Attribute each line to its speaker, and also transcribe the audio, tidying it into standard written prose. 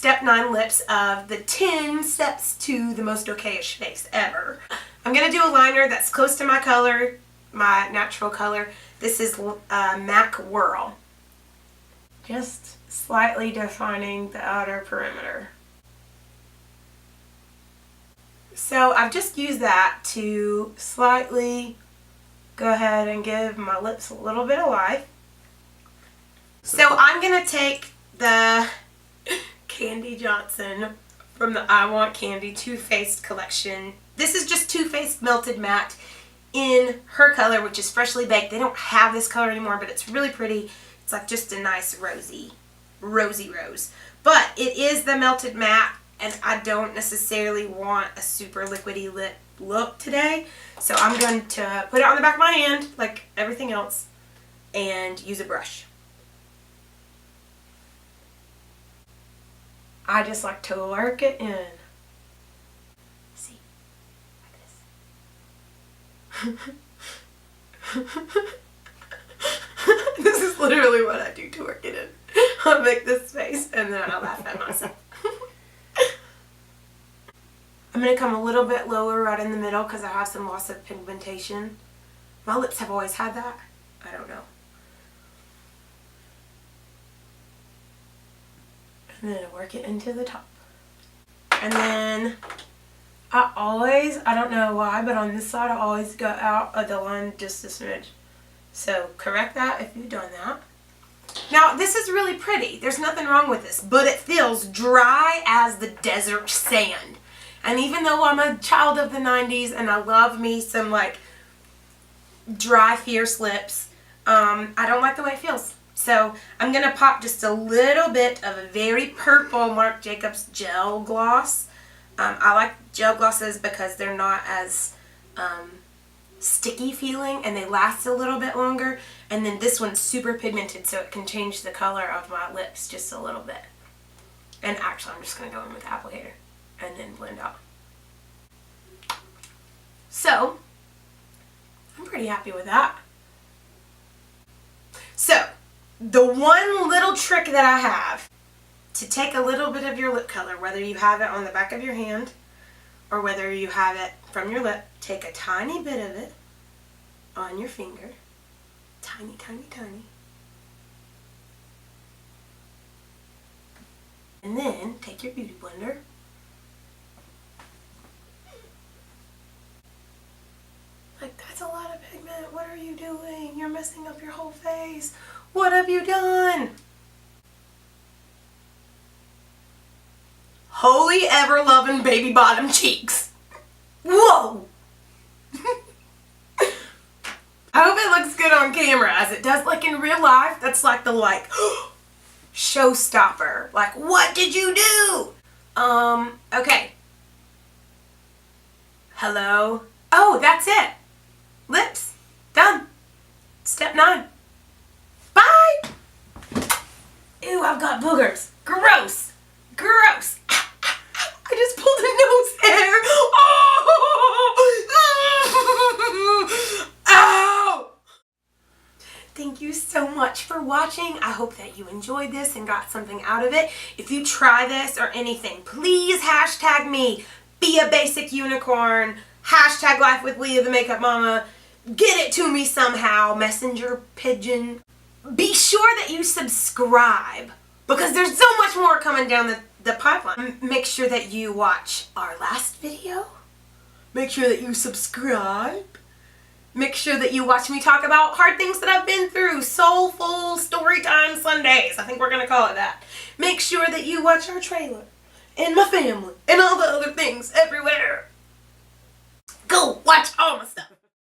Speaker 1: step 9 lips of the 10 steps to the most okayish face ever. I'm going to do a liner that's close to my color, my natural color. This is MAC Whirl. Just slightly defining the outer perimeter. So I've just used that to slightly go ahead and give my lips a little bit of life. So I'm going to take the Candy Johnson from the I Want Candy Too Faced collection. This is just Too Faced Melted Matte in her color, which is Freshly Baked. They don't have this color anymore, but it's really pretty. It's like just a nice rosy rose. But it is the Melted Matte, and I don't necessarily want a super liquidy lip look today. So I'm going to put it on the back of my hand, like everything else, and use a brush. I just like to work it in. See? Like this. This is literally what I do to work it in. I'll make this face and then I'll laugh at myself. I'm going to come a little bit lower right in the middle because I have some loss of pigmentation. My lips have always had that. I don't know. And then I work it into the top. And then I don't know why, but on this side I always go out of the line just a smidge. So correct that if you've done that. Now this is really pretty. There's nothing wrong with this, but it feels dry as the desert sand. And even though I'm a child of the 90s and I love me some like dry, fierce lips, I don't like the way it feels. So I'm going to pop just a little bit of a very purple Marc Jacobs gel gloss. I like gel glosses because they're not as sticky feeling and they last a little bit longer. And then this one's super pigmented, so it can change the color of my lips just a little bit. And actually I'm just going to go in with the applicator and then blend out. So I'm pretty happy with that. So the one little trick that I have to take a little bit of your lip color, whether you have it on the back of your hand or whether you have it from your lip, take a tiny bit of it on your finger. Tiny, tiny, tiny. And then take your beauty blender. Like, that's a lot of pigment. What are you doing? You're messing up your whole face. What have you done? Holy ever-loving baby bottom cheeks. Whoa! I hope it looks good on camera as it does like in real life. That's like the showstopper. Like, what did you do? Okay. Hello? Oh, that's it. Lips. Done. Step 9. Bye! Ew, I've got boogers. Gross. Gross. I just pulled a nose hair. Oh! Ow! Thank you so much for watching. I hope that you enjoyed this and got something out of it. If you try this or anything, please hashtag me. Be a basic unicorn. Hashtag Life with Leah the Makeup Mama. Get it to me somehow. Messenger pigeon. Be sure that you subscribe because there's so much more coming down the pipeline. Make sure that you watch our last video. Make sure that you subscribe. Make sure that you watch me talk about hard things that I've been through. Soulful Storytime Sundays. I think we're going to call it that. Make sure that you watch our trailer. And my family. And all the other things everywhere. Go watch all my stuff.